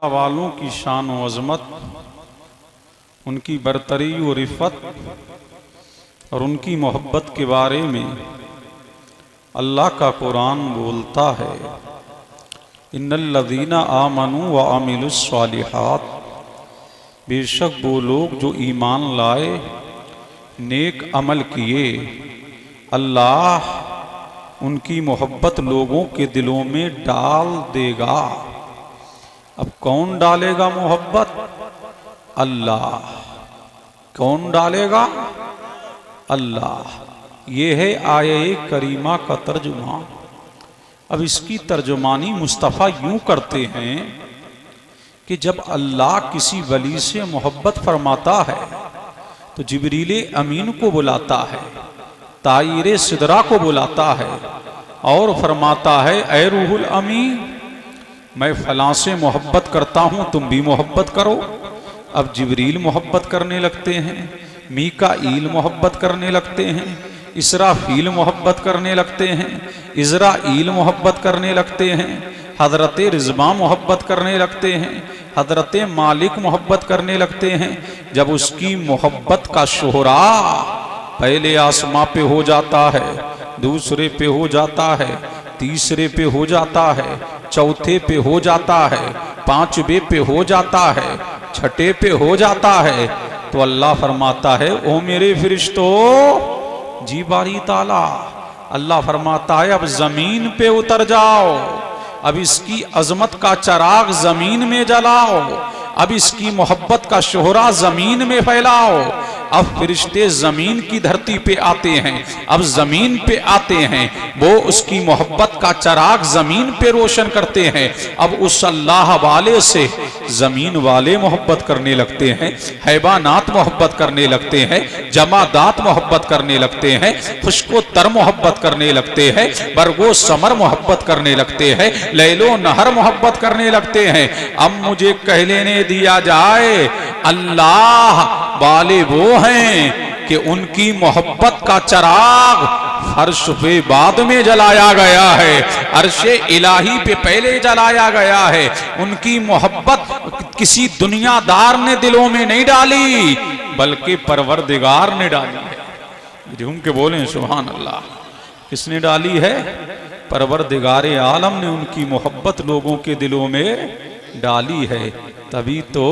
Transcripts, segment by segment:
अल्लाह वालों की शान व अज़मत, उनकी बरतरी व रिफ़त और उनकी मोहब्बत के बारे में अल्लाह का कुरान बोलता है, इन्नल्लज़ीना आमनू व अमिलुस्सालिहात, बेशक वो लोग जो ईमान लाए, नेक अमल किए, अल्लाह उनकी मोहब्बत लोगों के दिलों में डाल देगा। अब कौन डालेगा मोहब्बत? अल्लाह। कौन डालेगा? अल्लाह। ये है आये करीमा का तर्जुमा। अब इसकी तर्जुमानी मुस्तफ़ा यूं करते हैं कि जब अल्लाह किसी वली से मोहब्बत फरमाता है तो जिब्रील अमीन को बुलाता है, ताईर सिदरा को बुलाता है और फरमाता है, ऐ रूहुल अमीन, मैं फलां से मोहब्बत करता हूँ, तुम भी मोहब्बत करो। अब जिब्रील मोहब्बत करने लगते हैं, मीकाईल मोहब्बत करने लगते हैं, इसराफील मोहब्बत करने लगते हैं, इज़राईल मोहब्बत करने लगते हैं, हज़रत रिज़वा मोहब्बत करने लगते हैं, हज़रत मालिक मोहब्बत करने लगते हैं। जब उसकी मोहब्बत का शोहरा पहले आसमां पे हो जाता है, दूसरे पे हो जाता है, तीसरे पे हो जाता है, चौथे पे हो जाता है, पांचवे पे हो जाता है, छठे पे हो जाता है, तो अल्लाह फरमाता है, ओ मेरे फरिश्तों जी बारी ताला। अल्लाह फरमाता है, अब जमीन पे उतर जाओ, अब इसकी अजमत का चराग जमीन में जलाओ, अब इसकी मोहब्बत का शोहरा जमीन में फैलाओ। अब फरिश्ते जमीन की धरती पे आते हैं, अब जमीन पे आते हैं, वो उसकी मोहब्बत का चराग जमीन पे रोशन करते हैं। अब उस अल्लाह वाले से जमीन वाले मोहब्बत करने लगते हैं, हैवानात मोहब्बत करने लगते हैं, जमादात मोहब्बत करने लगते हैं, खुशको तर मोहब्बत करने लगते हैं, बरगो समर मोहब्बत करने लगते हैं, लैलो नहर मोहब्बत करने लगते हैं। अब मुझे कह लेने दिया जाए, अल्लाह वाले वो हैं कि उनकी मोहब्बत का चराग फर्श पे बाद में जलाया गया है, अर्शे इलाही पे पहले जलाया गया है। उनकी मोहब्बत किसी दुनियादार ने दिलों में नहीं डाली, बल्कि परवरदिगार ने डाली है। झूम के बोलें सुभान अल्लाह। किसने डाली है? परवरदिगार आलम ने उनकी मोहब्बत लोगों के दिलों में डाली है। तभी तो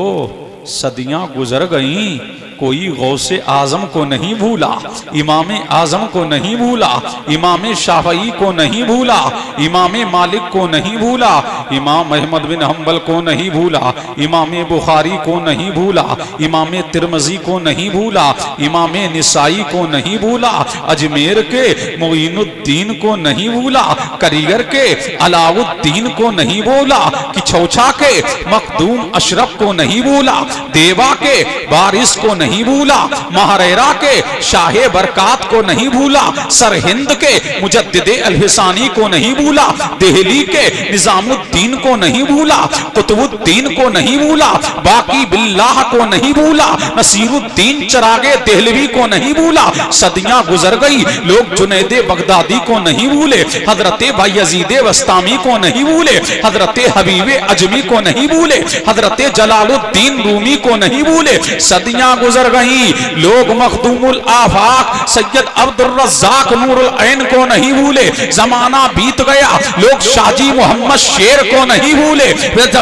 सदियां गुजर गईं, कोई गौसे आजम को नहीं भूला, इमाम आजम को नहीं भूला, इमाम शाफई को नहीं भूला, इमाम मालिक को नहीं भूला, इमाम अहमद बिन हम्बल को नहीं भूला, इमाम बुखारी को नहीं भूला, इमाम तिरमजी को नहीं भूला, इमाम निसाई को नहीं भूला, अजमेर के मोइनुद्दीन को नहीं भूला, करीगर के अलाउद्दीन को नहीं भूला, कि छौछा के मखदूम अशरफ को नहीं भूला, देवा के बारिश को नहीं भूला, महरेरा के शाहे बरकात को नहीं भूला, सरहिंद के मुजद्दिदे अल-हिसानी को नहीं भूला, दिल्ली के निजामुद्दीन को नहीं भूला, कुतुबुद्दीन को नहीं भूला, बाकी बिल्लाह को नहीं भूला, नसीरुद्दीन चरागे देहलवी को नहीं भूला। सदियां गुजर गई, लोग जुनैदे बगदादी को नहीं भूले, हजरते बायजीदे वस्तामी को नहीं भूले, हजरते हबीबे अजमी को नहीं भूले, हजरते जलालुद्दीन रूमी को नहीं भूले। सदियां गुजर गई, लोग मखदूमुल आफाक सैयद अब्दुल रज़्ज़ाक नूरुल ऐन को नहीं भूले। जमाना बीत गया, लोग शाजी मोहम्मद शेर को नहीं भूले।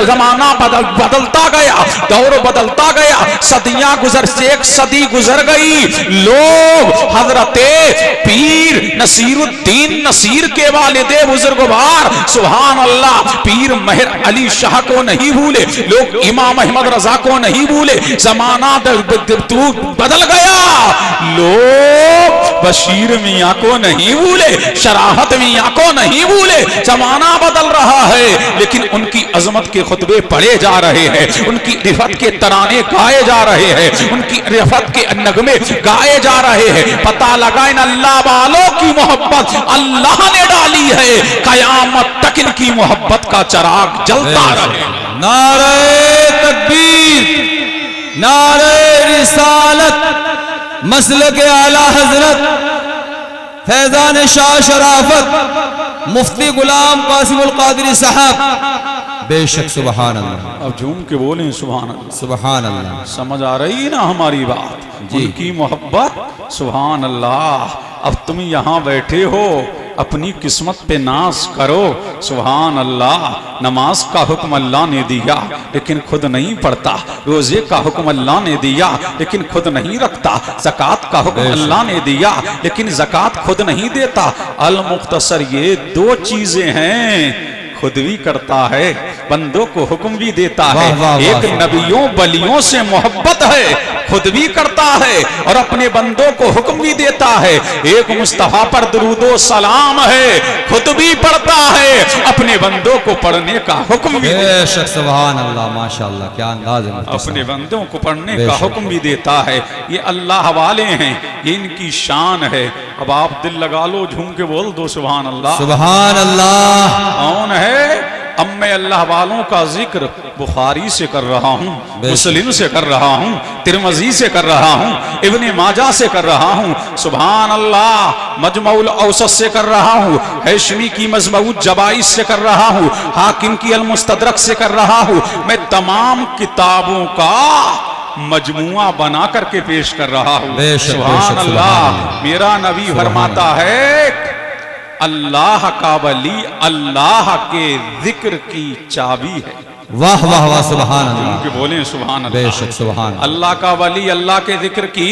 जमाना बदलता गया, दौर बदलता गया, सदियां गुजर से एक सदी गुजर गई, लोग हजरते पीर नसीरुद्दीन नसीर के वालिदे बुजुर्गवार सुभान अल्लाह पीर मेहर अली शाह को नहीं भूले, लोग इमाम अहमद रजा को नहीं भूले। जमाना बदल गया, लोग बशीर मियाँ को नहीं भूले, शराहत मियाँ को नहीं भूले। जमाना बदल रहा है, लेकिन उनकी अजमत के खुतबे पढ़े जा रहे हैं, उनकी रिफत के तराने गाए जा रहे हैं, उनकी रिफत के नगमे गाए जा रहे हैं। पता लगा इन अल्लाह वालों की मोहब्बत अल्लाह ने डाली है, कयामत तक इनकी मोहब्बत का चराग जलता रहे। नारे तकबीर, नारे रिसालत, मसलक आला हजरत फैजान शाह शराफत मुफ्ती गुलाम कासिमुल कादरी साहब बेशक सुभान अल्लाह। अब झूम के बोलें सुभान अल्लाह। सुभान अल्लाह। समझ आ रही है ना हमारी बात? जी। उनकी मोहब्बत। सुभान अल्लाह। अब तुम यहाँ बैठे हो, अपनी किस्मत पे नाज करो। सुभान अल्लाह। नमाज का हुक्म अल्लाह ने दिया लेकिन खुद नहीं पढ़ता। रोजे का हुक्म अल्लाह ने दिया लेकिन खुद नहीं रखता। ज़कात का हुक्म अल्लाह ने दिया लेकिन ज़कात खुद नहीं देता। अल मुख्तसर ये दो चीजें हैं, खुद भी करता है, बंदों को हुक्म भी देता है। एक नबियों बलियों से मोहब्बत है, खुद भी करता है और अपने बंदों को हुक्म भी देता है। एक मुस्तफा पर दुरूदो सलाम है, खुद भी पढ़ता है, अपने बंदों को पढ़ने का हुक्म भी देता है। बेशक सुभान अल्लाह। माशाअल्लाह, क्या अंदाज है। अपने बंदों को पढ़ने का हुक्म भी देता है। ये अल्लाह वाले हैं, ये इनकी शान है। अब आप दिल लगा लो, झूम के बोल दो सुभान अल्लाह। सुभान अल्लाह। कौन है? अब मैं अल्लाह वालों का जिक्र बुखारी से कर रहा हूँ, मुस्लिम से कर रहा हूँ, तिरमजी से कर रहा हूँ, इब्ने माजा से कर रहा हूँ। सुभान अल्लाह। मजमउल औसत से कर रहा हूँ, हैशमी की मजमउल जबाइस से कर रहा हूँ, हाकिम की अल मुस्तदरक से कर रहा हूँ। मैं तमाम किताबों का मजमुआ बना करके पेश कर रहा हूँ। सुभान अल्लाह। मेरा नबी फरमाता है अल्लाह का वली अल्लाह के जिक्र की चाबी है। वाह वाह वाह। सुभान अल्लाह। के बोले सुभान अल्लाह। बेशक सुभान। अल्लाह का वली अल्लाह के जिक्र की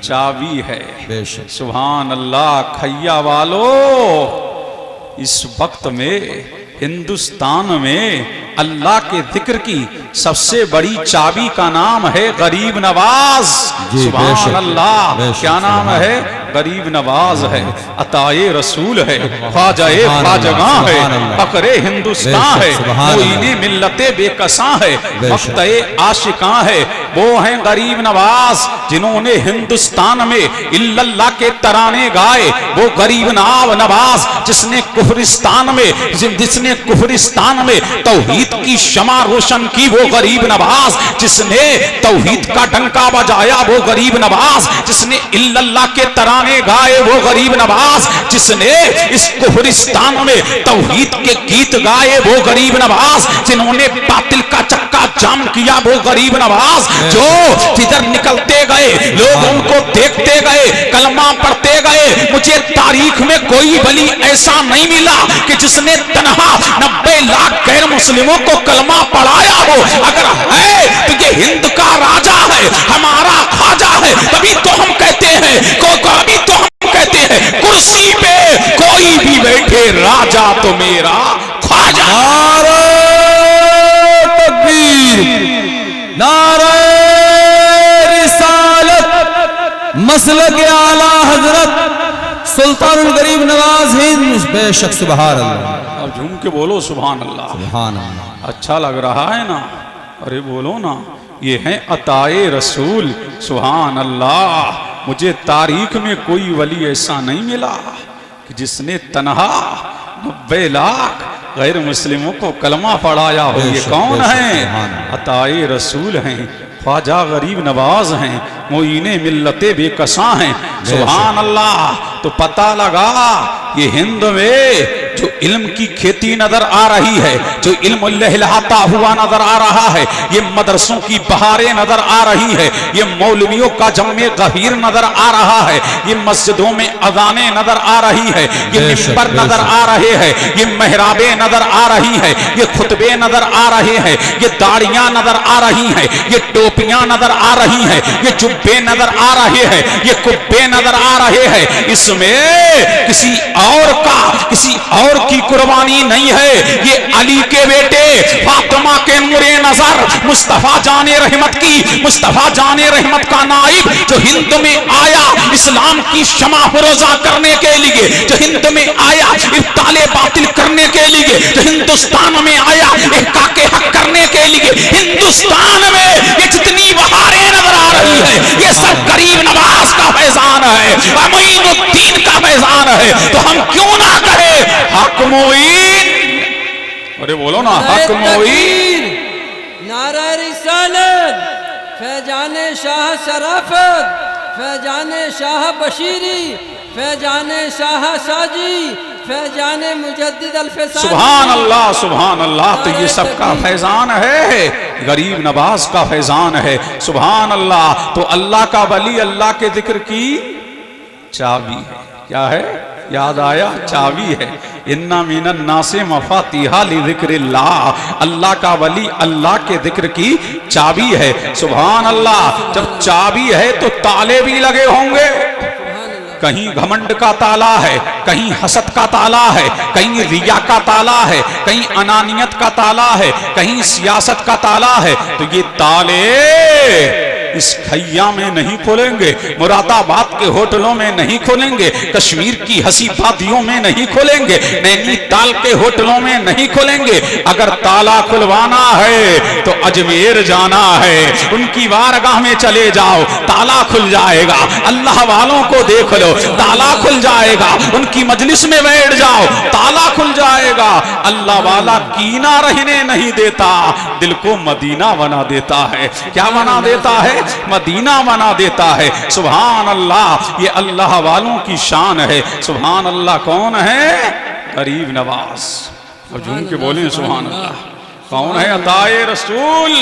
चाबी है। बेशक सुभान अल्लाह। खैया वालो, इस वक्त में हिंदुस्तान में अल्लाह के जिक्र की सबसे बड़ी चाबी का नाम है गरीब नवाज। सुभान अल्लाह। क्या नाम है? गरीब नवाज है, अताए रसूल है, ख्वाजाए ख्वाजगां है, फकरे हिंदुस्तान है, मोइने मिल्लते बेकसां है, मक्तए आशिकां है। वो हैं गरीब नवाज जिन्होंने हिंदुस्तान में इल्लल्लाह के तराने गाए। वो गरीब नवाज जिसने कुफरिस्तान में तौहीद की शमा रोशन की। वो गरीब नवाज जिसने तौहीद का डंका बजाया। वो गरीब नवाज जिसने इल्लल्लाह के तराने गाए। वो गरीब नवाज जिसने इस कुफरिस्तान में तौहीद के गीत गाए। वो गरीब नवाज जिन्होंने बातिल का चक्का जाम किया। वो गरीब नवाज जो जिधर निकलते गए लोग उनको देखते गए, कलमा पढ़ते गए। मुझे तारीख में कोई वली ऐसा नहीं मिला कि जिसने तनहा 90 लाख गैर मुस्लिमों को कलमा पढ़ाया हो। अगर है तो ये हिंद का राजा है, हमारा ख्वाजा है। तभी तो हम कहते हैं कुर्सी पे कोई भी बैठे राजा तो मेरा ख्वाजा। नारे तकबीर, नारे रिसालत, मसलक आला हजरत सुल्तानुल गरीब नवाज हिंद। बेशक सुभान अल्लाह। अब झूम के बोलो सुभान अल्लाह। सुभान अल्लाह। अच्छा लग रहा है ना? अरे बोलो ना। ये हैं अताए रसूल। सुभान अल्लाह। मुझे तारीख में कोई वली ऐसा नहीं मिला कि जिसने तनहा 90 लाख गैर मुस्लिमों को कलमा पढ़ाया हो। ये कौन है? अताए रसूल हैं, ख्वाजा गरीब नवाज हैं, मोइने मिल्लते बेकसां हैं। सुभान अल्लाह। तो पता लगा ये हिंद में जो इल्म की खेती नजर आ रही है, जो इल्म लहलहाता हुआ नजर आ रहा है, ये मदरसों की बहारें नजर आ रही है, ये मौलवियों का जम्मे गहीर नजर आ रहा है, ये मस्जिदों में अजानें नजर आ रही है, ये मिंबर नजर आ रहे हैं, ये मेहराबें नजर आ रही है, ये खुतबे नजर आ रहे हैं, ये दाढ़ियां नजर आ रही हैं, ये टोपियां नजर आ रही हैं, ये जुब्बे नजर आ रहे हैं, ये कुब्बे नजर आ रहे हैं। इसमें किसी और की कुर्बानी नहीं है। ये अली के बेटे फातिमा के नूरे नजर मुस्तफा जाने रहमत की, मुस्तफा जाने रहमत का नाइब जो हिंद में आया इस्लाम की शमा फरोजा करने के लिए, जो हिंद में आया इब्ताले बातिल करने के लिए, जो हिंदुस्तान में आया इहकाके हक करने के लिए। हिंदुस्तान में ये जितनी बहारें नजर आ रही है ये सब गरीब नवाज का फैजान है, मोइनुद्दीन का फैजान है। तो हम क्यों ना करें हक मोइन। अरे बोलो ना हक मोइन। नारा रिसालत, फैजान शाह शराफत, फैजाने शाह बशीरी, फैजाने शाह साजी, फैजाने मुजद्दिद अल्फसानी। सुभान अल्लाह। तो ये सबका फैजान है, गरीब नवाज का फैजान है। सुभान अल्लाह। तो अल्लाह का वली अल्लाह के जिक्र की चाबी है। क्या है? याद आया? चाबी है। इन्ना मिनन नासे मफातिहा लिज़िक्रिल्लाह। अल्लाह का वली अल्लाह के जिक्र की चाबी है। सुभान अल्लाह। जब चाबी है तो ताले भी लगे होंगे। कहीं घमंड का ताला है, कहीं हसद का ताला है, कहीं रिया का ताला है, कहीं अनानियत का ताला है, कहीं सियासत का ताला है। तो ये ताले इस खैया में नहीं खोलेंगे, मुरादाबाद के होटलों में नहीं खोलेंगे, कश्मीर की हंसी वादियों में नहीं खोलेंगे, नैनीताल के होटलों में नहीं खोलेंगे। अगर ताला खुलवाना है तो अजमेर जाना है, उनकी बारगाह में चले जाओ, ताला खुल जाएगा। अल्लाह वालों को देख लो, ताला खुल जाएगा। उनकी मजलिस में बैठ जाओ, ताला खुल जाएगा। अल्लाह वाला कीना रहने नहीं देता, दिल को मदीना बना देता है। क्या बना देता है? मदीना बना देता है। सुभान अल्लाह। ये अल्लाह वालों की शान है। सुभान अल्लाह। कौन है? गरीब नवाज। अब झूम के बोले सुभान अल्लाह। कौन है? अताए रसूल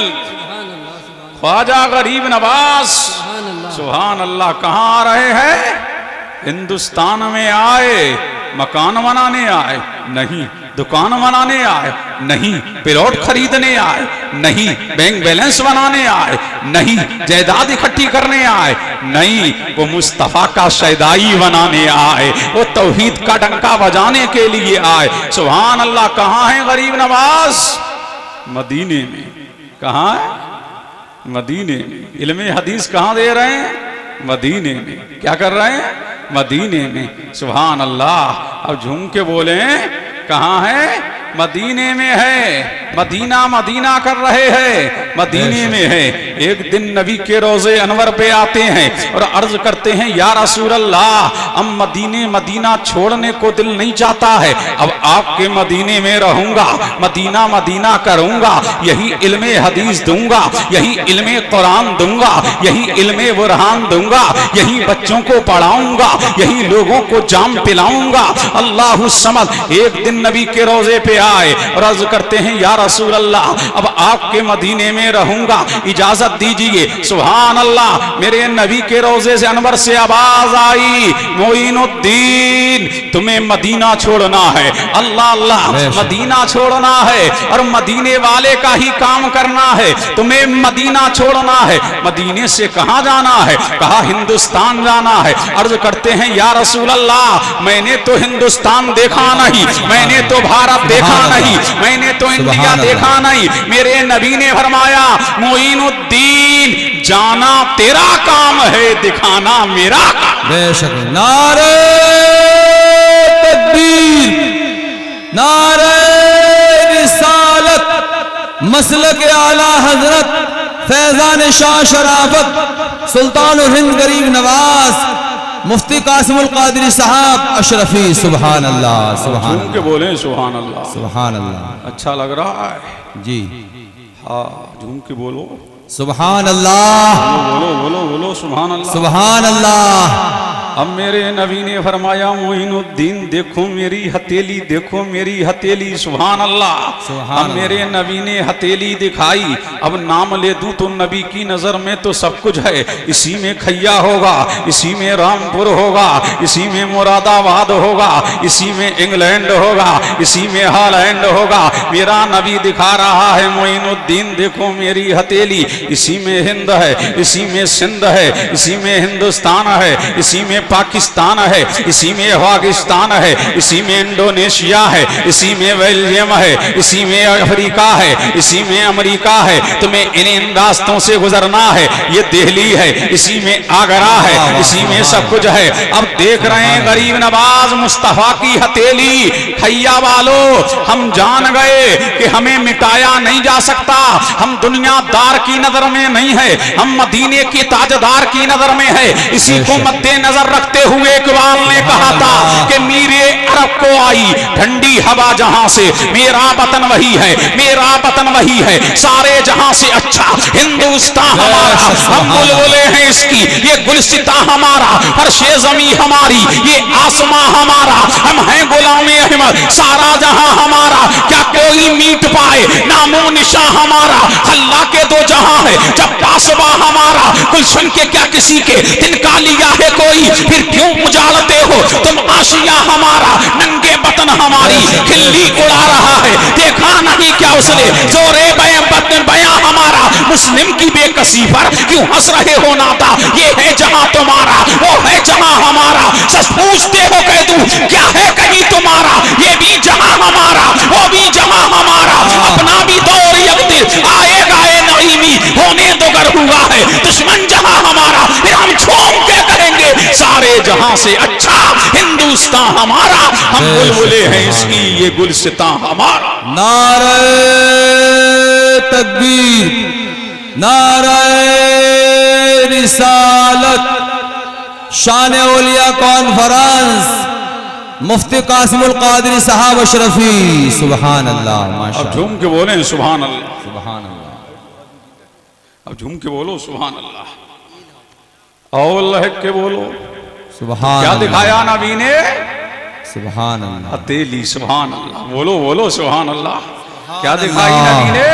ख्वाजा गरीब नवाज। सुभान अल्लाह। कहाँ आ रहे हैं? हिंदुस्तान में आए, मकान बनाने आए नहीं, दुकान बनाने आए नहीं, प्लॉट खरीदने आए नहीं, बैंक बैलेंस बनाने आए नहीं, जायदाद इकट्ठी करने आए नहीं, वो मुस्तफा का शैदाई बनाने आए, वो तौहीद का डंका बजाने के लिए आए। सुभान अल्लाह। कहाँ है गरीब नवाज? मदीने में। कहाँ है? मदीने में। इल्मे हदीस कहाँ दे रहे हैं? मदीने में। क्या कर रहे हैं? मदीने में। सुभान अल्लाह। अब झूम के बोले कहाँ है? मदीने में है। मदीना मदीना कर रहे हैं, मदीने में है। एक दिन नबी के रोजे अनवर पे आते हैं और अर्ज करते हैं या रसूल अल्लाह, अब मदीने मदीना छोड़ने को दिल नहीं चाहता है, अब आपके मदीने में रहूंगा, मदीना मदीना करूंगा, यही इल्मे हदीस दूंगा, यही इल्मे कुरान दूंगा, यही इल्मे बुरहान दूंगा, यही बच्चों को पढ़ाऊंगा, यही लोगों को जाम पिलाऊंगा। अल्लाहु समद। एक दिन नबी के रोजे पे आए और अर्ज करते हैं या रसूल अल्लाह, अब आपके मदीने में रहूंगा, इजाजत दीजिए। सुभान अल्लाह। मेरे नबी के रोजे से अनवर से आवाज आई, मोइनुद्दीन तुम्हें मदीना छोड़ना है। अल्लाह अल्लाह। मदीना छोड़ना है और मदीने वाले का ही काम करना है, तुम्हें मदीना छोड़ना है। मदीने से कहां जाना है? कहा हिंदुस्तान जाना है। अर्ज करते हैं या रसूल अल्लाह, मैंने तो हिंदुस्तान देखा नहीं, मैंने तो भारत देखा नहीं, मैंने तो इंडिया देखा नहीं। मेरे नबी ने फरमाया मोइनुद्दीन जाना तेरा काम है, दिखाना मेरा काम। बेशक। नारे तकबीर, नारे रिसालत, मसलक आला हजरत फैजान शाह शराफत सुल्तान हिंद गरीब नवाज मुफ्ती कासिमुल कादरी साहब अशरफी। सुभान अल्लाह। सुभान झूम के बोले सुभान अल्लाह। सुभान अल्लाह। अच्छा लग रहा है जी। हाँ झूम के बोलो सुभान अल्लाह। बोलो बोलो बोलो सुभान अल्लाह। सुभान अल्लाह। अब मेरे नबी ने फरमाया मोइनुद्दीन देखो मेरी हथेली, देखो मेरी हथेली। सुभान अल्लाह। अब मेरे नबी ने हथेली दिखाई। अब नाम ले दूं तो नबी की नजर में तो सब कुछ है। इसी में खैया होगा, इसी में रामपुर होगा, इसी में मुरादाबाद होगा, इसी में इंग्लैंड होगा, इसी में हॉलैंड होगा। मेरा नबी दिखा रहा है मोइनुद्दीन देखो मेरी हथेली, इसी में हिंद है, इसी में सिंध है, इसी में हिंदुस्तान है, इसी में पाकिस्तान है, इसी में अफगानिस्तान है, इसी में इंडोनेशिया है, इसी में बेल्जियम है, इसी में अफ्रीका है, इसी में अमेरिका है। तुम्हें इन रास्तों से गुजरना है। ये दिल्ली है, इसी में आगरा है, इसी में सब कुछ है। अब देख रहे हैं गरीब नवाज मुस्तफा की हथेली। खैया वालों हम जान गए कि हमें मिटाया नहीं जा सकता। हम दुनियादार की नजर में नहीं है, हम मदीने के ताजदार की नजर में है। इसी को मद्दे नजर रखते हुए इकबाल ने कहा था कि मेरे अरब को आई ठंडी हवा जहां से, मेरा वतन वही है, मेरा वतन वही है, सारे जहां से अच्छा हिंदुस्तान हमारा, हम बुलबुले हैं इसकी, ये गुलसिता हमारा, फर्शे ज़मीं हमारी, ये आसमां हमारा, हम हैं गुलामे अहमद, सारा जहां हमारा, क्या कोई मीट पाए नामो निशा हमारा, अल्लाह के दो जहां है जब पासबा हमारा, गुलशन के क्या किसी के तिनका लिया है कोई, फिर क्यों उजाड़ते हो तुम आशिया हमारा, नंगे बतन हमारी खिल्ली उड़ा रहा है, देखा नहीं क्या उसने जोरे बयां हमारा, मुस्लिम की बेकसी पर क्यों हंस रहे हो नाता, ये है जहां तुम्हारा वो है जहां हमारा, सच पूछते हो कह दूं क्या है कहीं तुम्हारा, ये भी जहां हमारा वो भी जहां हमारा, अपना भी दौर यकदिर आएगा ए नईमी, होने दो गर हुआ है दुश्मन जहां हमारा, फिर हम झूम के कहेंगे सारे जहां से अच्छा हिंदुस्तान हमारा, हम बुलबुले हैं इसकी, ये गुलसिता हमारा। नारे तकबीर, नारे रिसालत, शान औलिया कॉन्फ्रेंस, मुफ्ती कासिमुल कादरी साहब अशरफी, सुभान अल्लाह, अब माशाअल्लाह, झूम के बोले सुभान अल्लाह, सुभान अल्लाह, अब झूम के बोलो सुभान अल्लाह, और लहक के बोलो सुभान क्या अल्लाह, दिखाया नबी ने, सुभान अल्लाह, हथेली, सुभान अल्लाह, बोलो बोलो सुभान अल्लाह, क्या दिखाई नबी ने,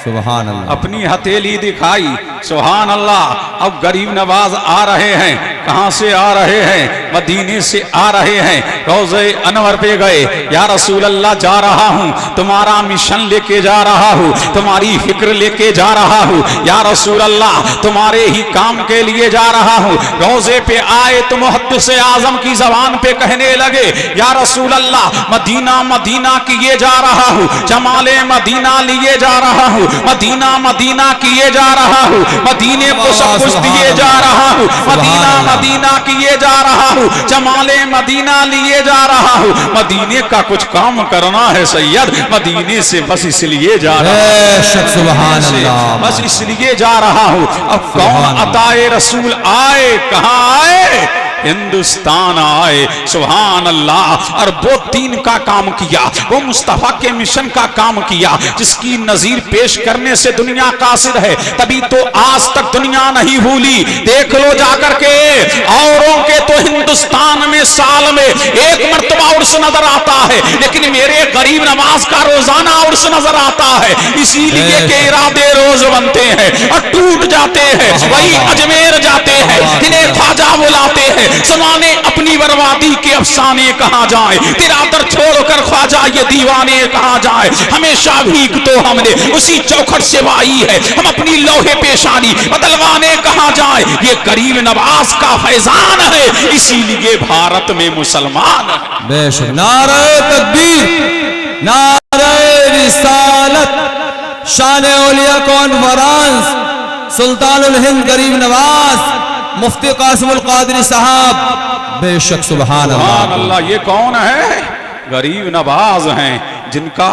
सुभान अल्लाह, अपनी हथेली दिखाई, सुभान अल्लाह। अब गरीब नवाज आ रहे हैं, कहां से आ रहे हैं, मदीने से आ रहे हैं, रोज़े अनवर पे गए, या रसूल अल्लाह जा रहा हूं, तुम्हारा मिशन लेके जा रहा हूं, तुम्हारी फिक्र लेके जा रहा हूं, या रसूल अल्लाह तुम्हारे ही काम के लिए जा रहा हूं, रोज़े पे आए तो मुहद्दिस आजम की जबान पे कहने लगे, या रसूल अल्लाह मदीना मदीना किए जा रहा हूं, जमाले मदीना लिए जा रहा हूं, मदीना मदीना किए जा रहा हूं, मदीने को सब कुछ दिए जा रहा हूं, मदीना मदीना किए जा रहा हूं, जमाले मदीना लिए जा रहा हूं, मदीने का कुछ काम करना है सैयद, मदीने से बस इसलिए जा रहा हूं, सुभान अल्लाह, बस इसलिए जा रहा हूं। अब कौन अताए रसूल आए, कहां आए, हिंदुस्तान आए, सुभान अल्लाह। और वो दीन का काम किया, वो मुस्तफा के मिशन का काम किया, जिसकी नजीर पेश करने से दुनिया कासिर है, तभी तो आज तक दुनिया नहीं भूली। देख लो जाकर के, औरों के तो हिंदुस्तान में साल में एक मर्तबा उर्स नजर आता है, लेकिन मेरे गरीब नवाज का रोजाना उर्स नजर आता है, इसीलिए के इरादे रोज बनते हैं और टूट जाते हैं, वही अजमेर जाते हैं, इन्हें ख्वाजा बुलाते हैं, ज़माने अपनी बर्बादी के अफसाने कहाँ जाए, तेरा दर छोड़कर ख्वाजा ये दीवाने कहाँ जाए, हमेशा भीख तो हमने उसी चौखट से वाई है, हम अपनी लोहे पेशानी बदलवाने कहाँ जाए, ये गरीब नवाज का फैजान है, इसीलिए भारत में मुसलमान है। बेशक, नारे तकबीर, नारे रिसालत, शान औलिया कॉन्फ्रेंस, सुल्तानुल हिंद गरीब नवाज मुफ्ती कासिमुल कादरी साहब, बेशक, सुभान अल्लाह। ये कौन है, गरीब नवाज हैं, जिनका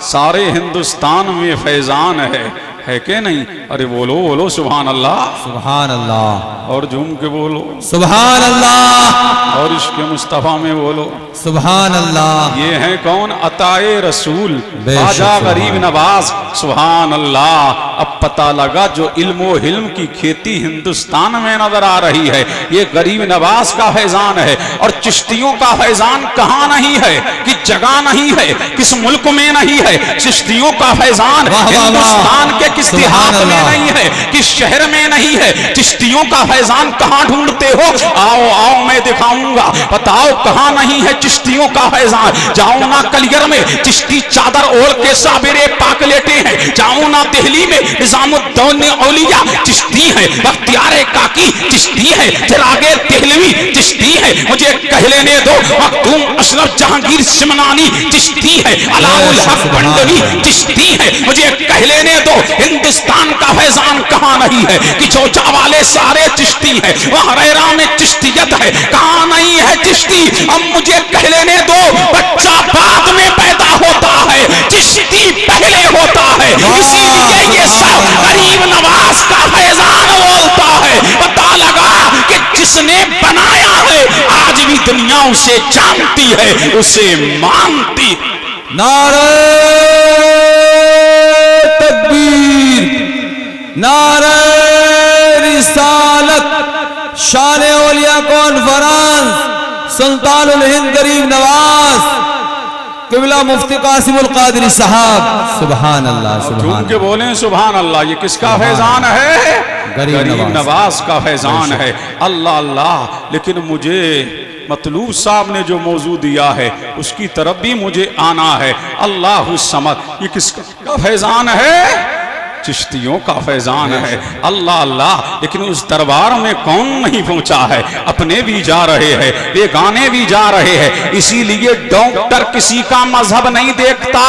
सारे हिंदुस्तान में फैजान है कि नहीं, अरे बोलो बोलो सुभान अल्लाह, सुभान अल्लाह, और झूम के बोलो सुभान अल्लाह, और इश्क़ मुस्तफ़ा में बोलो सुभान अल्लाह। ये है कौन, अताए रसूल बेशक, ख्वाजा गरीब नवाज, सुभान अल्लाह। अब पता लगा जो इल्म व हिल्म की खेती हिंदुस्तान में नजर आ रही है, ये गरीब नवाज का फैजान है, और चिश्तियों का फैजान कहाँ नहीं है, कि जगह नहीं है, किस मुल्क में नहीं है, चिश्तियों का फैजान हिंदुस्तान के किस देहात में नहीं है, किस शहर में नहीं है, चिश्तियों का फैजान कहाँ ढूंढते हो, आओ आओ मैं दिखाऊंगा, बताओ कहाँ नहीं है चिश्तियों का फैजान। जाओ ना कलियर में चिश्ती चादर ओढ़ के साबिरे पाक लेटे हैं, जाओ ना दिल्ली में निजामुद्दौन औलिया चिश्ती है, बख्तियारे काकी चिश्ती है, चिरागे देहलवी चिश्ती है, मुझे कह लेने दो मखदूम अशरफ जहांगीर सिमनानी चिश्ती है, अलाउल हक पंडवी चिश्ती है, मुझे कह लेने दो हिंदुस्तान का फैजान कहाँ नहीं है, कि चौचा वाले सारे चिश्ती है, वहाँ रेरा में चिश्तियत है, कहाँ नहीं है चिश्ती। अब मुझे कह लेने दो, बच्चा बाद में पैदा होता है, चिश्ती पहले होता है, इसीलिए ये सब गरीब नवाज का फैजान बोलता है। पता लगा कि जिसने बनाया दुनिया उसे जानती है, उसे मानती है। नारे तकबीर, नारे रिसालत, शान औलिया कॉन्फ्रेंस, सुल्तानुल हिंद गरीब नवाज किबला मुफ्ती कासिमुल कादरी साहब। सुभान अल्लाह, सुभान झूम के बोले सुभान अल्लाह। ये किसका फैजान है? गरीब नवाज का फैजान है। अल्लाह अल्लाह। लेकिन मुझे मतलूब साहब ने जो मौजू दिया है उसकी तरफ भी मुझे आना है। अल्लाह समद, ये किसका फैजान है? चिश्तियों का फैजान है। अल्लाह अल्लाह। लेकिन उस दरबार में कौन नहीं पहुंचा है? अपने भी जा रहे हैं, बेगाने भी जा रहे हैं। इसीलिए डॉक्टर किसी का मजहब नहीं देखता,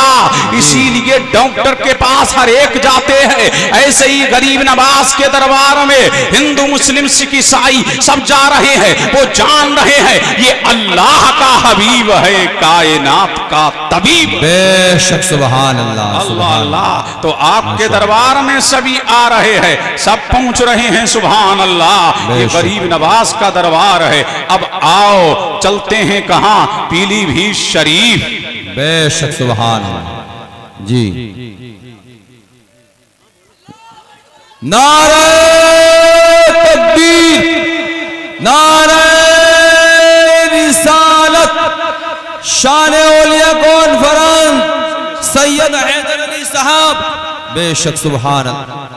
इसीलिए डॉक्टर के पास हर एक जाते हैं। ऐसे ही गरीब नवाज के दरबार में हिंदू मुस्लिम सिख ईसाई सब जा रहे हैं। वो जान रहे हैं ये अल्लाह का हबीब है, कायनात का तबीब। बेशक सुभान अल्लाह, अल्लाह अल्लाह। तो आपके दरबार में सभी आ रहे हैं, सब पहुंच रहे हैं। सुभान अल्लाह। ये गरीब नवाज का दरबार है। अब आओ चलते हैं कहां? पीलीभीत शरीफ। बेशक सुभान अल्लाह जी। नारे तकबीर, नारे रिसालत, शान औलिया कॉन्फ्रेंस, सैयद हैदर अली साहब। बेशक सुभान अल्लाह।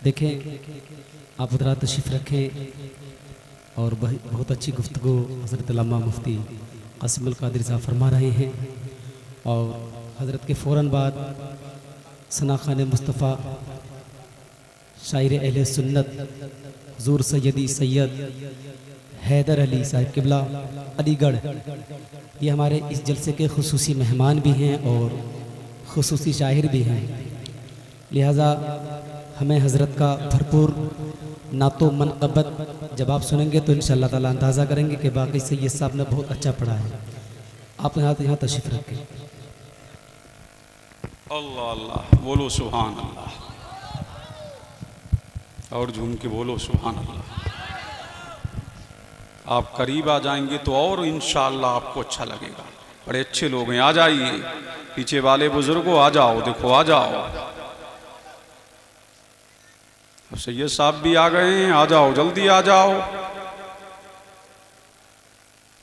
देखें, आप उधर तशरीफ़ रखें और बहुत अच्छी गुफ्तगू हज़रत अल्लामा मुफ्ती कासिमुल कादरी साहब फरमा रहे हैं। और हज़रत के फ़ौरन बाद सना खान मुस्तफ़ा शायर अहले सुन्नत हुज़ूर सैयदी सैयद हैदर अली साहिब किबला अलीगढ़, ये हमारे इस जलसे के खुसूसी मेहमान भी हैं और खुसूसी शायर भी हैं। लिहाजा हमें हज़रत का भरपूर नातो मनक़बत जब आप सुनेंगे तो इंशाअल्लाह ताला अंदाज़ा करेंगे कि वाकई सैयद साहब ने बहुत अच्छा पढ़ा है। आप यहाँ तशरीफ़ रखें। अल्लाह अल्लाह। बोलो सुभान अल्लाह। और झूम के बोलो सुभान अल्लाह। आप करीब आ जाएंगे तो और इंशाअल्लाह आपको अच्छा लगेगा। बड़े अच्छे लोग हैं, आ जाइए। पीछे वाले बुजुर्गों आ जाओ, देखो आ जाओ। सैयद साहब भी आ गए हैं, आ जाओ, जल्दी आ जाओ।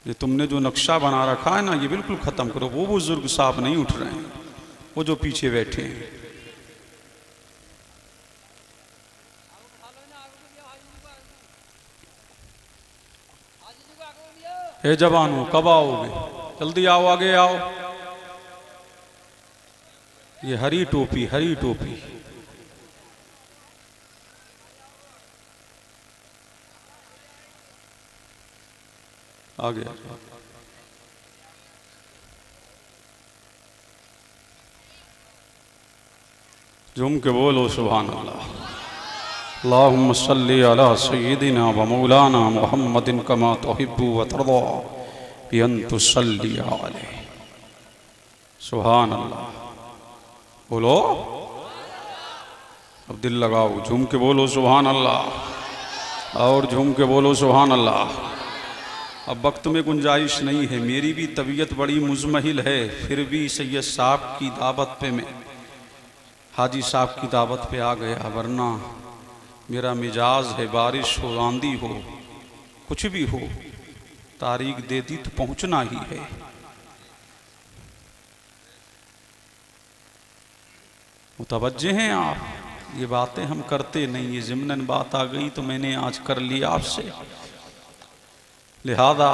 ये तुमने जो नक्शा बना रखा है ना, ये बिल्कुल खत्म करो। वो बुजुर्ग साहब नहीं उठ रहे हैं, वो जो पीछे बैठे हैं। हे जवानों, कब आओगे? जल्दी आओ, आगे आओ। ये हरी टोपी, हरी टोपी। आगे झूम के बोलो सुभान अल्लाह। अल्लाहुम्मा सल्ली अला सय्यिदिना व मौलाना मुहम्मदिन कमा तुहिब्बु व तर्दा बि अन तुसल्ली अलैहि। सुभान अल्लाह। बोलो, अब दिल लगाओ, झूम के बोलो सुभान अल्लाह। और झूम के बोलो सुभान अल्लाह। अब वक्त में गुंजाइश नहीं है, मेरी भी तबीयत बड़ी मुजमहिल है, फिर भी सैयद साहब की दावत पे मैं हाजी साहब की दावत पे आ गया, वरना मेरा मिजाज है बारिश हो, आंधी हो, कुछ भी हो, तारीख दे दी तो पहुंचना ही है। मुतवज्जे हैं आप? ये बातें हम करते नहीं, ये ज़िम्नन बात आ गई तो मैंने आज कर लिया आपसे। लिहाजा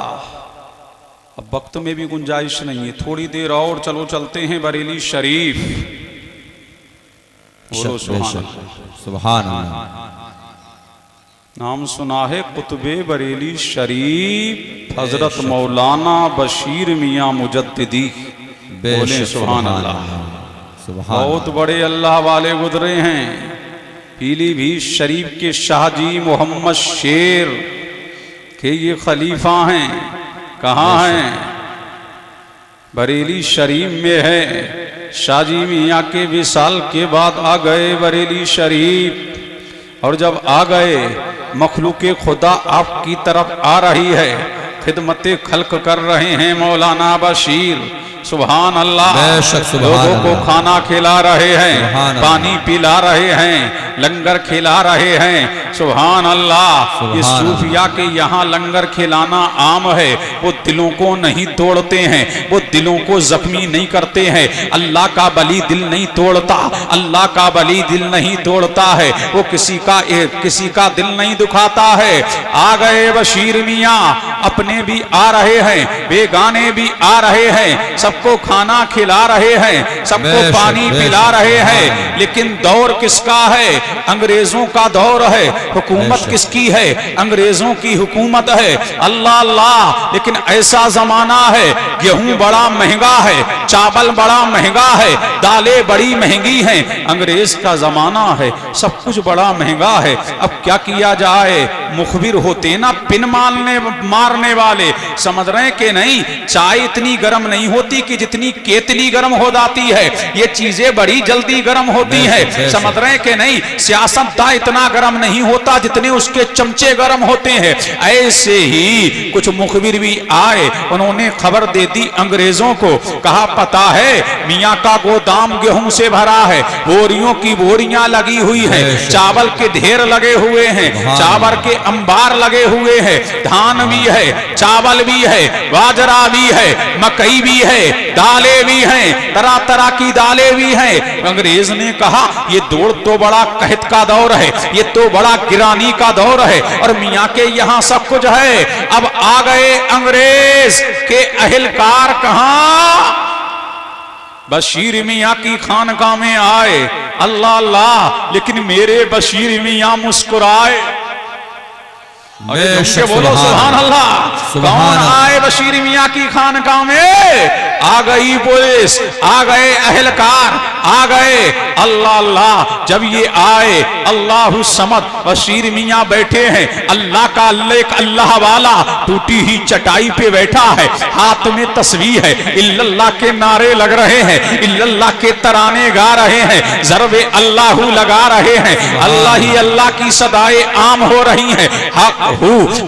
अब वक्त में भी गुंजाइश नहीं है, थोड़ी देर और चलो, चलते हैं बरेली शरीफ। बोलो सुभान अल्लाह। नाम सुना है कुतुबे बरेली शरीफ, हजरत मौलाना बशीर मियाँ मुजद्दिदी। बोले सुभान अल्लाह। बहुत बड़े अल्लाह वाले गुजरे हैं। पीलीभीत शरीफ के शाहजी मोहम्मद शेर के ये खलीफा हैं। कहाँ हैं? बरेली शरीफ में है। शाहजी मियाँ के विसाल के बाद आ गए बरेली शरीफ, और जब आ गए मखलूके खुदा आपकी तरफ आ रही है, खिदमते खल्क कर रहे हैं मौलाना बशीर। सुभान अल्लाह। लोगों को खाना खिला रहे हैं, पानी पिला रहे हैं, लंगर खिला रहे हैं। सुभान अल्लाह। ये सूफिया के यहाँ लंगर खिलाना आम है। वो दिलों को नहीं तोड़ते हैं, वो दिलों को जख्मी नहीं करते हैं। अल्लाह का बली दिल नहीं तोड़ता, अल्लाह का बली दिल नहीं तोड़ता है। वो किसी का दिल नहीं दुखाता है। आ गए बशीर मियाँ, अपने भी आ रहे हैं, बेगाने भी आ रहे हैं, सबको खाना खिला रहे हैं, सबको पानी पिला रहे हैं। लेकिन दौर किसका है? अंग्रेजों का दौर है। हुकूमत किसकी है? अंग्रेजों की हुकूमत है। अल्लाह अल्लाह। लेकिन ऐसा जमाना है, गेहूं बड़ा महंगा है, चावल बड़ा महंगा है, दालें बड़ी महंगी हैं। अंग्रेज का जमाना है, सब कुछ बड़ा महंगा है। अब क्या किया जाए? मुखबिर होते ना पिन मारने वाले, समझ रहे कि नहीं? चाय इतनी गर्म नहीं होती कि जितनी केतली गर्म हो जाती है। ये चीजें बड़ी जल्दी गर्म होती है, समझ रहे कि नहीं? सियासतदान इतना गर्म नहीं होता जितने उसके चमचे गर्म होते हैं। ऐसे ही कुछ मुखबिर भी आए, उन्होंने खबर दे दी अंग्रेजों को। कहा पता है मियाँ का गोदाम गेहूं से भरा है, बोरियों की बोरियां लगी हुई है, चावल के ढेर लगे हुए हैं, चावल के अंबार लगे हुए हैं, धान भी है, चावल भी है, बाजरा भी है, मकई भी है, दालें भी हैं, तरह तरह की दालें भी हैं। अंग्रेज ने कहा ये दौर तो बड़ा कहत का दौर है, ये तो बड़ा गिरानी का दौर है, और मियाँ के यहाँ सब कुछ है। अब आ गए अंग्रेज के अहलकार कहाँ? बशीर मियाँ की खानका में आए। अल्लाह अल्लाह। लेकिन मेरे बशीर मियाँ मुस्कुराए। बोलो सुभान अल्लाह। कौन आए बशीर मियाँ की खानका में? आ गई पुलिस, आ गए अहलकार, आ गए। अल्लाह अल्लाह। जब ये आए, अल्लाहु समद, बशीर मियाँ बैठे हैं। अल्लाह का एक अल्लाह वाला टूटी ही चटाई पे बैठा है, हाथ में तस्वीर है, इल्लल्लाह के नारे लग रहे हैं, इल्लल्लाह के तराने गा रहे हैं, ज़रबे अल्लाहु लगा रहे हैं। अल्लाह ही अल्लाह की सदाएं आम हो रही हैं,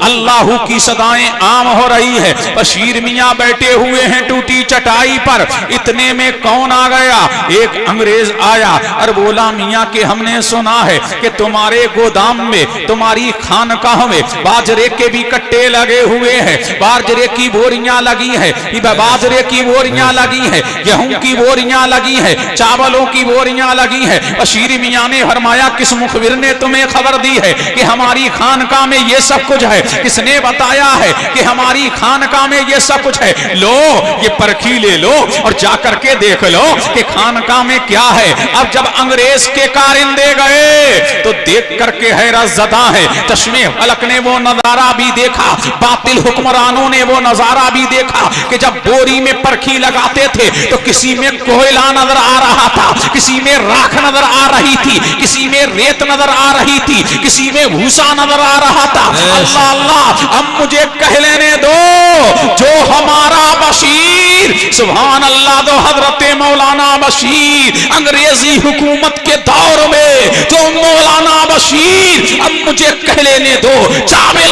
अल्लाहू की सदाएं आम हो रही है। बशीर मियाँ बैठे हुए हैं टूटी चटाई पर। इतने में कौन आ गया? एक अंग्रेज आया और बोला मियाँ के हमने सुना है कि तुम्हारे गोदाम में, तुम्हारी खानकाह में बाजरे के भी कट्टे लगे हुए हैं, बाजरे की बोरियां लगी है, बाजरे की बोरियां लगी है, गेहूं की बोरियां लगी है, चावलों की बोरियां लगी है। बशीर मियाँ ने फरमाया किस मुखबिर ने तुम्हें खबर दी है कि हमारी खानकाह में ये सब कुछ है? किसने बताया है कि हमारी खानकाह में ये सब कुछ है? लो ये परखी ले लो और जाकर के देख लो कि खानकाह में क्या है। अब जब अंग्रेज के कारिंदे गए तो देख करके हैरत ज़दा है। चश्मे फलक ने वो नजारा भी देखा, बातिल हुक्मरानों ने वो नजारा भी देखा कि जब बोरी में परखी लगाते थे तो किसी में कोयला नजर आ रहा था, किसी में राख नजर आ रही थी, किसी में रेत नजर आ रही थी, किसी में भूसा नजर आ रहा था। अल्लाह अल्लाह। अब मुझे कह लेने दो, जो हमारा बशीर, सुभान अल्लाह, दो हजरत मौलाना बशीर, अंग्रेजी हुकूमत के दौर में जो मौलाना बशीर, अब मुझे कह लेने दो, चावल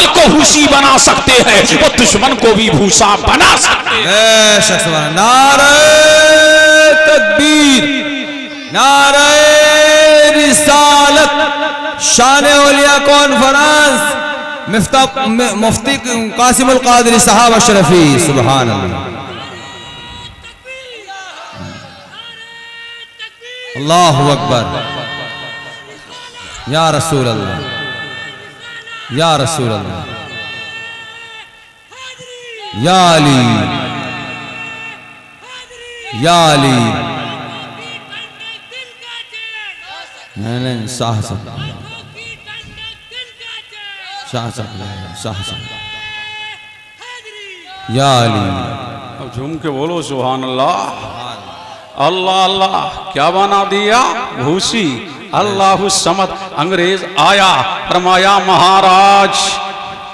को भूसी बना सकते हैं, वो दुश्मन को भी भूसा बना सकते हैं। नारे तकबीर, नारे रिसालत, शान औलिया कॉन्फ्रेंस, मुफ्ती कासिमुल कादरी साहब अशरफी। सुभान अल्लाह। अल्लाहु अकबर। या रसूल अल्लाह, या रसूल अल्लाह, या अली, या अली। नहीं शाह साहब, शाह साहब, शाह साहब, या अली। अब झूम के बोलो सुभान अल्लाह। अल्लाह अल्लाह। क्या बना दिया? भूसी। अल्लाहु समद। अंग्रेज आया, फरमाया महाराज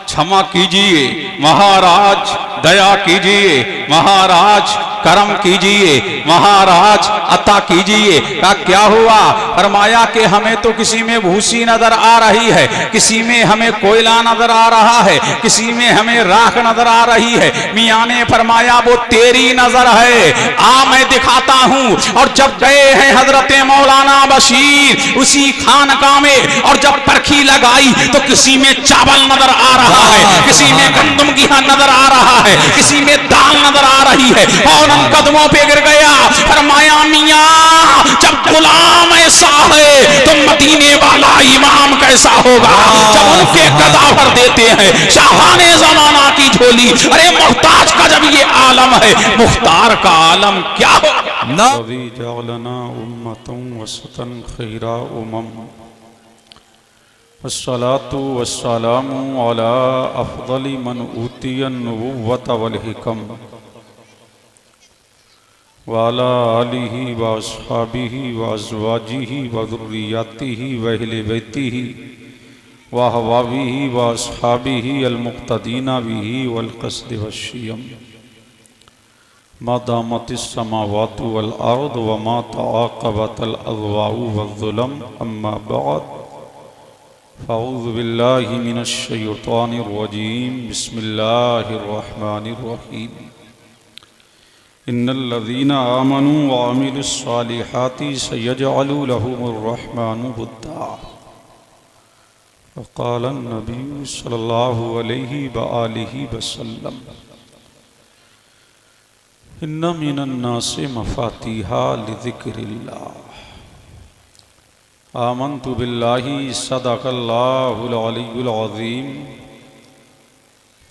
क्षमा कीजिए, महाराज दया कीजिए महाराज, करम कीजिए महाराज, अता कीजिए। का क्या हुआ? फरमाया कि हमें तो किसी में भूसी नजर आ रही है, किसी में हमें कोयला नजर आ रहा है, किसी में हमें राख नजर आ रही है। मियां ने फरमाया वो तेरी नजर है, आ मैं दिखाता हूं। और जब गए हैं हजरत मौलाना बशीर उसी खानका में, और जब परखी लगाई तो किसी में चावल नजर आ रहा है, किसी में गंदम की नजर आ रहा है, किसी में दाल नजर आ रही है। फौरन कदमों पे गिर गया। फरमाया मियां जब गुलाम ऐसा है तो मदीने वाला इमाम कैसा होगा, जब उनके कदावर देते हैं शाहाने जमाना की झोली। अरे मुहताज का जब ये आलम है, मुख्तार का आलम क्या होगा। जअलना उम्मतन वसतन खैरा उमम वस्सलातु वस्सलामु अला अफदली मन ऊतियन नुबुव्वत वल हिकम वाला आलिही व अस्हाबिही व अज़वाजिही व ज़ुर्रिय्यतिही व अहले बैतिही व अहवाबिही व अस्हाबिही अल-मुक़्तदीना बिही वल क़स्द वश्शियम मा दामतिस समावातु वल अर्द व मा तआक़बतल अज़वाउ वज़्ज़ुलम अम्मा बअद फ़अऊज़ु बिल्लाहि मिनश शैतानिर रजीम बिस्मिल्लाहिर रहमानिर रहीम इन्नल्लज़ीना आमनू व अमिलुस्सालिहाति सयजअलु लहुमुर रहमानु वुद्दा क़ाल नबी सल्लल्लाहु अलैहि व आलिहि वसल्लम इन्ना मिनन नासि मफ़ातिहा लिज़िक्रिल्लाह आमन्तु बिल्लाहि सदक़ल्लाहुल अलियुल अज़ीम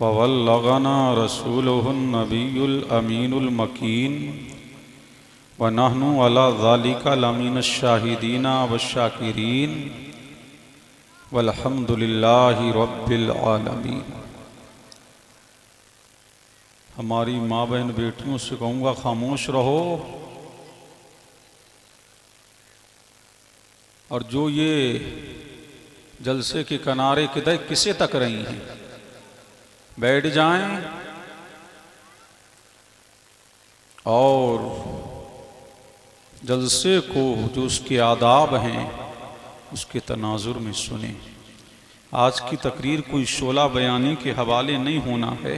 वबल्लगना रसूलुहुन नबियुल अमीनुल मकीन व नहनु अला ज़ालिका लमीनश शाहिदीना वश्शाकिरीन वल्हम्दुलिल्लाहि रब्बिल आलमीन। हमारी माँ बहन बेटियों से कहूँगा खामोश रहो, और जो ये जलसे के किनारे किधर किसे तक रही हैं बैठ जाएं और जलसे को जो उसके आदाब हैं उसके तनाजुर में सुने। आज की तकरीर कोई शोला बयानी के हवाले नहीं होना है,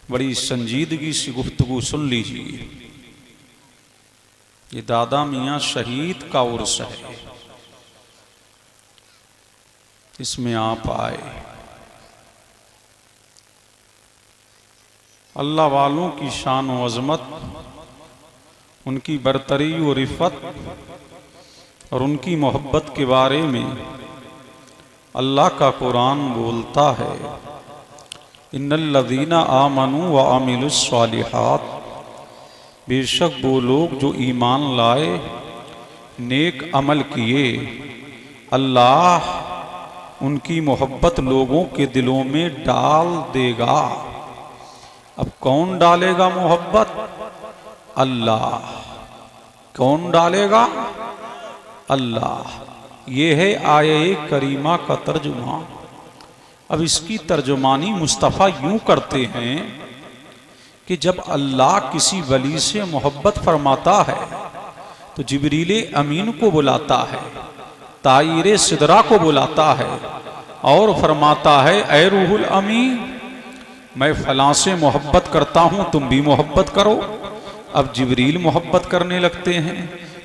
बड़ी संजीदगी से गुफ्तगू सुन लीजिए। ये दादा मियाँ शहीद का उर्स है, इसमें आप आए। अल्लाह वालों की शान व अज़मत, उनकी बरतरी व रिफ़त और उनकी मोहब्बत के बारे में अल्लाह का कुरान बोलता है, इन्नल्लज़ीना आमनू व अमिलुस्सालिहात, बेशक वो लोग जो ईमान लाए, नेक अमल किए, अल्लाह उनकी मोहब्बत लोगों के दिलों में डाल देगा। अब कौन डालेगा मोहब्बत? अल्लाह। कौन डालेगा? अल्लाह। ये है आये करीमा का तर्जुमा। अब इसकी तर्जुमानी मुस्तफ़ा यूं करते हैं कि जब अल्लाह किसी वली से मोहब्बत फरमाता है तो जिब्रील अमीन को बुलाता है, ताईर सिदरा को बुलाता है और फरमाता है, ऐ रूहुल अमीन, मैं फलां से मोहब्बत करता हूं, तुम भी मोहब्बत करो। अब जिब्रील मोहब्बत करने लगते हैं,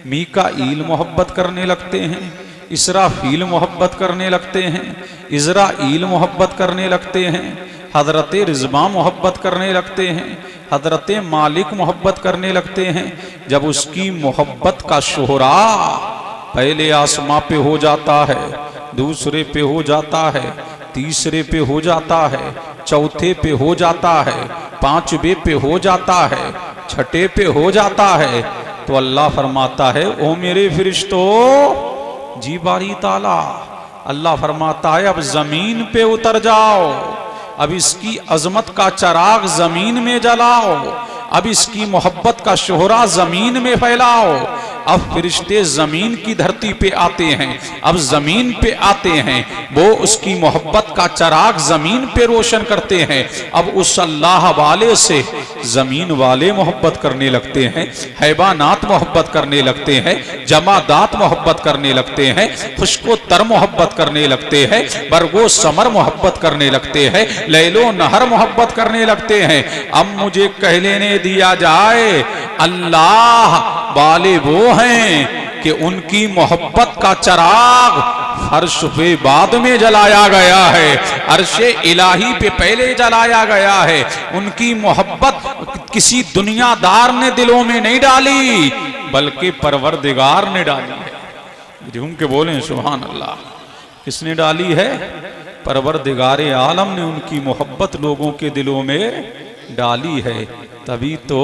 मीकाईल मोहब्बत करने लगते हैं, इसराफील मोहब्बत करने लगते हैं, इज़राईल मोहब्बत करने लगते हैं, हज़रत रिज़वा मोहब्बत करने लगते हैं, हज़रत मालिक मोहब्बत करने लगते हैं। जब उसकी मोहब्बत का शोहरा पहले आसमां पे हो जाता है, दूसरे पे हो जाता है, तीसरे पे हो जाता है, चौथे पे हो जाता है, पांचवे पे हो जाता है, छठे पे हो जाता है, तो अल्लाह फरमाता है, ओ मेरे फरिश्तों जी बारी ताला। अल्लाह फरमाता है, अब जमीन पे उतर जाओ, अब इसकी अजमत का चराग जमीन में जलाओ, अब इसकी मोहब्बत का शोहरा जमीन में फैलाओ। अब फरिश्ते जमीन की धरती पे आते हैं, अब जमीन पे आते हैं, वो उसकी मोहब्बत का चराग जमीन पे रोशन करते हैं। अब उस अल्लाह वाले से जमीन वाले मोहब्बत करने लगते हैं, हैवानात मोहब्बत करने लगते हैं, जमादात मोहब्बत करने लगते हैं, खुशको तर मोहब्बत करने लगते हैं, बरगो समर मोहब्बत करने लगते हैं, लैलो नहर मोहब्बत करने लगते हैं। अब मुझे कह लेने दिया जाए, अल्लाह वाले वो हैं कि उनकी मोहब्बत का चराग फर्श पे बाद में जलाया गया है, अर्शे इलाही पे पहले जलाया गया है। उनकी मोहब्बत किसी दुनियादार ने दिलों में नहीं डाली, बल्कि परवरदिगार ने डाली है। झूम के बोलें सुभान अल्लाह। किसने डाली है? परवरदिगार आलम ने उनकी मोहब्बत लोगों के दिलों में डाली है। तभी तो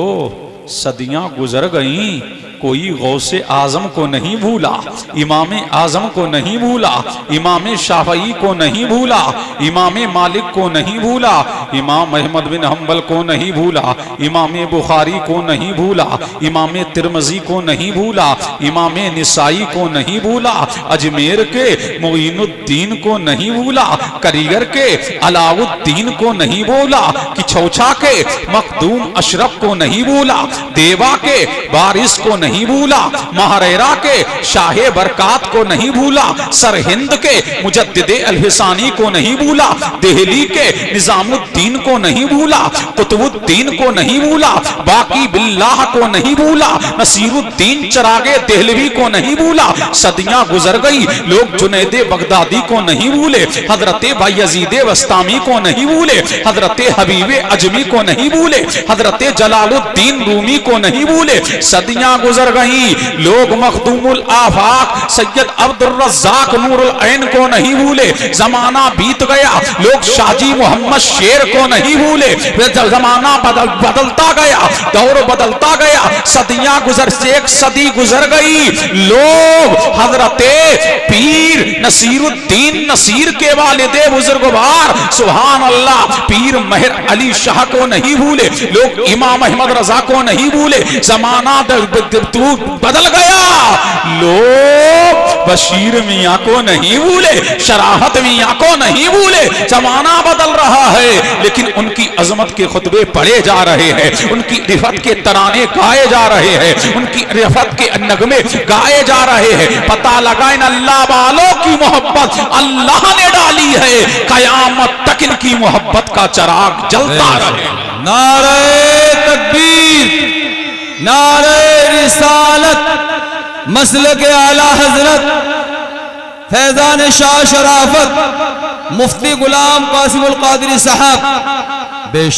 सदियां गुजर गईं, कोई गौसे आजम को नहीं भूला, इमाम आजम को नहीं भूला, इमाम शाफई को नहीं भूला, इमाम मालिक को नहीं भूला, इमाम अहमद बिन हम्बल को नहीं भूला, इमाम बुखारी को नहीं भूला, इमाम तिरमजी को नहीं भूला, इमाम निसाई को नहीं भूला, अजमेर के मोइनुद्दीन को नहीं भूला, करीगर के अलाउद्दीन को नहीं भूला, कि छौछा के मखदूम अशरफ को नहीं भूला, देवा के बारिश को नहीं भूला, महरेरा के शाहे बरकात को नहीं भूला, सरहिंद के मुजद्दिदे अलहिसानी को नहीं भूला, दिल्ली के निजामुद्दीन को नहीं भूला, कुतुबुद्दीन को नहीं भूला, बाकी बिल्लाह को नहीं भूला, नसीरुद्दीन चरागे देहलवी को नहीं भूला। सदियां गुजर गई, लोग जुनैदे बगदादी को नहीं भूले, हजरते बायजीदे वस्तामी को नहीं भूले, हजरते हबीबे अजमी को नहीं भूले, हजरते जलालुद्दीन रूमी को नहीं भूले। सदियां गुजर गई, लोग मखदूमुल आफाक सैयद अब्दुल रज़्ज़ाक नूरुल ऐन को नहीं भूले। जमाना बीत गया, लोग शाजी मोहम्मद शेर को नहीं भूले। जमाना बदलता गया, दौर बदलता गया, सदियां गुजर से एक सदी गुजर गई, लोग हजरते पीर नसीरुद्दीन नसीर के वालिदे बुजुर्गवार सुभान अल्लाह पीर मेहर अली शाह को नहीं भूले, लोग इमाम अहमद रजा को नहीं भूले। जमाना बदल गया, लोग बशीर मियाँ को नहीं भूले, शराहत मियाँ को नहीं भूले। जमाना बदल रहा है, लेकिन उनकी अजमत के खुतबे पढ़े जा रहे हैं, उनकी रिफत के तराने गाए जा रहे हैं, उनकी रिफत के नगमे गाए जा रहे हैं। पता लगा इन अल्लाह वालों की मोहब्बत अल्लाह ने डाली है, कयामत तक इनकी मोहब्बत का चराग जलता रहे। नारे तकबीर, नारे रिसालत, मसलक आला हजरत फैजान शाह शराफत मुफ्ती गुलाम कासिमुल कादरी साहब बेशक